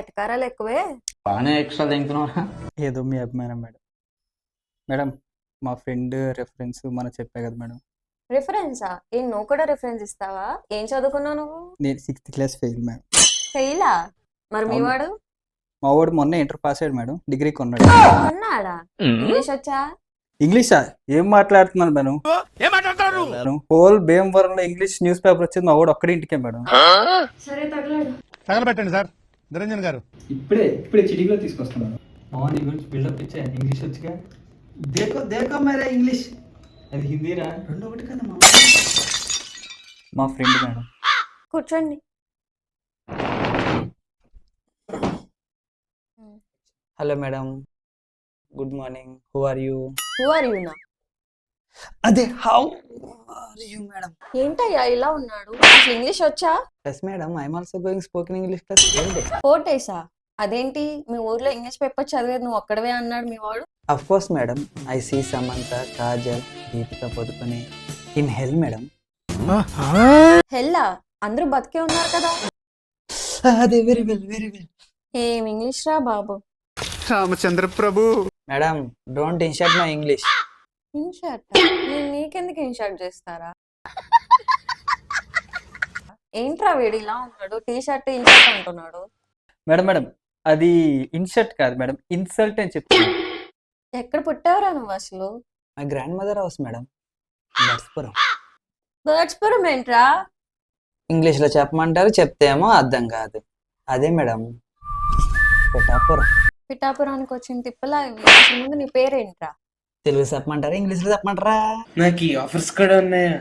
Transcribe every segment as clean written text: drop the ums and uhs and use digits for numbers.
ఎటకారాలు ఎక్కువే. బాగానే ఎక్స్ట్రా తింటున్నావా? ఏదో మీ అభిమానం మేడం. మేడం మా ఫ్రెండ్ రెఫరెన్స్ మన చెప్పా కదా మేడం. రిఫరెన్సా? ఏం నువ్వు కూడా రిఫరెన్స్ ఇస్తావా? ఏం చదువుకున్నావు నువ్వు? నేను 6th క్లాస్ ఫెయిల్ మేడం. ఫెయిలా? మరి మీ అవును. వాడు మా వాడు మొన్న ఇంటర్ పాస్ అయ్యాడు మేడం, డిగ్రీ కొన్నాడు. కొన్నాడా? ఇంగ్లీష్ వచ్చా? ఇంగ్లీషా? ఏం మాట్లాడుతున్నాను మేడం? హోల్ భీమవరంలో ఇంగ్లీష్ న్యూస్ పేపర్ వచ్చేది మా వాడు ఒక్కడే ఇంటికే మేడం. సరే తగలడు. తగలబెట్టండి సార్ నిరంజన్ గారు. ఇప్పుడే చిటికలో తీసుకొస్తున్నాను. నీ గురించి బిల్డప్ ఇచ్చా, ఇంగ్లీష్ వచ్చిగా. దేకో మేరే ఇంగ్లీష్, అది హిందీరా, రెండు ఒకటి కదా మా ఫ్రెండ్ మేడం. కూర్చోండి. Hello madam, good morning, who are you? Who are you నా? అదే హౌ ఆర్ యూ మేడం. ఏంటయ్యా ఇలా ఉన్నాడు? అసలు ఇంగ్లీష్ వచ్చా? Yes madam, I'm also going spoken English class. కోటేసా? అదేంటి మీ ఊర్లో ఇంగ్లీష్ పేపర్ చదివేది నువ్వు ఒక్కడవే అన్నాడు మీ వాడు. Of course madam, I see Samantha, Kajal, Deepika Padukone in hell madam. హెల్లా? అందరూ బతికే ఉన్నారు కదా. అదే వెరీ వెల్. ఏం ఇంగ్లీష్ రా బాబు. Ramachandra Prabhu. Madam don't in shirt my English. In shirt? నేను నీకెందుకు ఇన్షర్ట్ చేస్తారా? ఏంట్రా వీడు ఇలా ఉన్నాడు? టీ షర్ట్ ఇన్షర్ట్ అంటున్నాడు. మేడం అది ఇన్షర్ట్ కాదు మేడం, ఇన్సల్ట్ అని చెప్తాను. ఎక్కడ పుట్టావురా నువ్వు అసలు? My grandmother house madam, బర్స్పురం. బర్డ్స్పురం ఏంట్రా? ఇంగ్లీష్లో చెప్పమంటారు, చెప్తేమో అర్థం కాదు. అదే మేడం పిఠాపురం. పిఠాపురానికి వచ్చిన తిప్పలా ఇవి. అసలు ముందు నీ పేరేంట్రా? తెలుగు చెప్పమంటారా, ఇంగ్లీష్లో చెప్పమంటారా? నాకు ఈ ఆఫర్స్ కూడా ఉన్నాయా?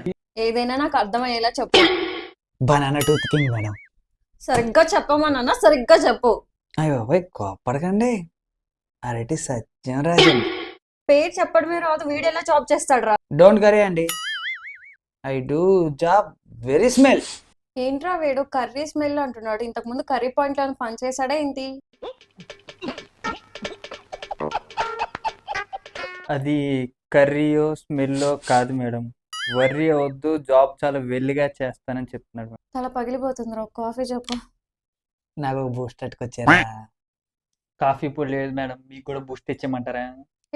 ఏదైనా నాకు అర్థమయ్యేలా చెప్పు. Banana tooth king madam. సరిగ్గా చెప్పమన్నా సరిగ్గా చెప్పు. అయ్యో బాబాయ్ కోప్పడకండి, అరటి సత్యం రాజన్. పేరు చెప్పడమే రాదు, వీడెలా జాబ్ చేస్తాడు రా? డోంట్ కరీ అండి, I do job very smell. ఏంట్రా వీడు కర్రీ స్మెల్ అంటున్నాడు? ఇంతకు ముందు కర్రీ పాయింట్ లో పని చేశాడా ఏంటి? అది కర్రీయో స్మెల్లో కాదు మేడం, వర్రీ అవద్దు, జాబ్ చాలా వెల్లిగా చేస్తానని చెప్తున్నాడు మేడం. తల పగిలిపోతుంది రా, కాఫీ చెప్పు. నాకు ఒక బూస్ట్ పట్టుకొచ్చారా? కాఫీ పొడి లేదు మేడం, మీకు కూడా బూస్ట్ ఇచ్చేయమంటారా?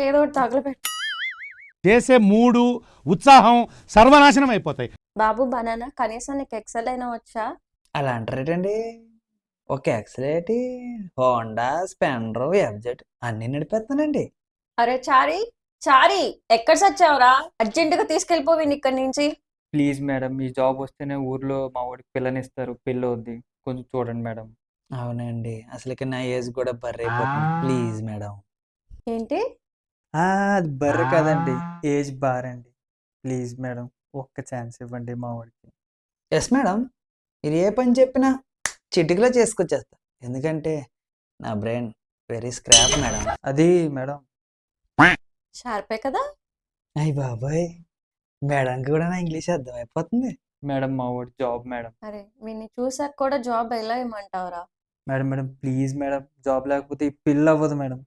ఏదో ఒకటి తగలబెట్టు. చేసే మూడు ఉత్సాహం సర్వనాశనం అయిపోతాయి. బాబు బనానా, కనీసం నీకు ఎక్సెల్ అయినా వచ్చా? అలా అంటారేటండి, ఒక ఎక్సలేటి, హోండా, స్పెండర్, ఎఫ్జెడ్ అన్ని నడిపేస్తానండి. అరే చారీ చారీ, ఎక్కడ సచ్చావురా? అర్జెంటుగా తీసుకెళ్ళిపోయింది ఇక్కడి నుంచి. ప్లీజ్ మేడం, ఈ జాబ్ వస్తేనే ఊర్లో మా వాడికి పిల్లనిస్తారు, పెళ్ళి అవుద్ది, కొంచెం చూడండి మేడం. అవునండి, అసలుకి నా ఏజ్ కూడా బర్రె అయిపోతుంది, ప్లీజ్ మేడం. ఏంటి? అది బర్రె కదండి, ఏజ్ బార్ అండి. ప్లీజ్ మేడం, ఒక్క ఛాన్స్ ఇవ్వండి మా వాడికి. ఎస్ మేడం, మీరు ఏ పని చెప్పినా చిటికలో చేసుకొచ్చేస్తా, ఎందుకంటే నా బ్రెయిన్ వెరీ స్క్రాప్ మేడం. అది మేడం. షార్పే కదా. అయ్య బాబాయ్, మేడంకి కూడా నా ఇంగ్లీష్ అర్థమైపోతుంది. మేడం మా వాడి జాబ్ మేడం. అరే వీడిని చూసాక కూడా జాబ్ ఎలా ఇమ్మంటావురా? మేడం ప్లీజ్ మేడం, జాబ్ లేకపోతే ఈ పిల్ల అవ్వదు మేడం.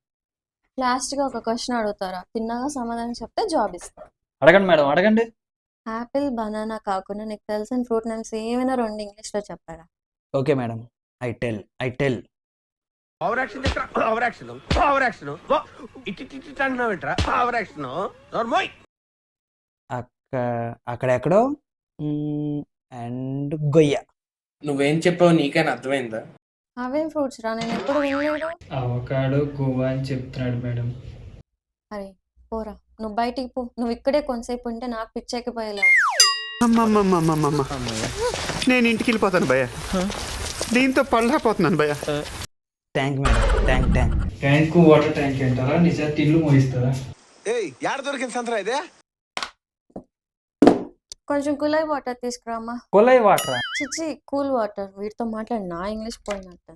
లాస్ట్ గా ఒక క్వశ్చన్ అడుగుతారా, తిన్నాగా సమాధానం చెప్తే జాబ్ ఇస్తా. అడగండి మేడం, అడగండి. యాపిల్, బనానా కాకుండా నీకు తెలిసిన ఫ్రూట్ నేమ్స్ ఏమైనా రెండు ఇంగ్లీష్ లో చెప్పారా? Okay madam, I tell. Over action ఇట్టి అంటున్నావేంట్రా? Over action నోర్మోయ్. అక్కడెక్కడో అండ్ గొయ్య. నువ్వేం చెప్పావు నీకైనా అర్థమైందా? అవేం ఫ్రూట్స్ రా, నేను ఎప్పుడు వినలేదు. అవకాడో, గోవా అని చెప్తున్నాడు మేడం. అరే పోరా, నువ్వు బయటికి పో. నువ్వు ఇక్కడే కొంతసేపు ఉంటే నాకు పిచ్చెక్కిపోయేలా. నేను ఇంటికి వెళ్ళిపోతాను భయ్య, దీంతో పళ్ళపోతున్నాను భయ్య. Tank madam, tank water tank అంటారా? నిజానికి ఇల్లు మోయిస్తారా? యాడ దొరికింది సంతరా ఇదే? కొంచెం కులాయి వాటర్ తీసుకురామా. కొలై వాటరా? చిచ్చి కూల్ వాటర్. వీటితో మాట్లాడి నా ఇంగ్లీష్ పోయినట్టు.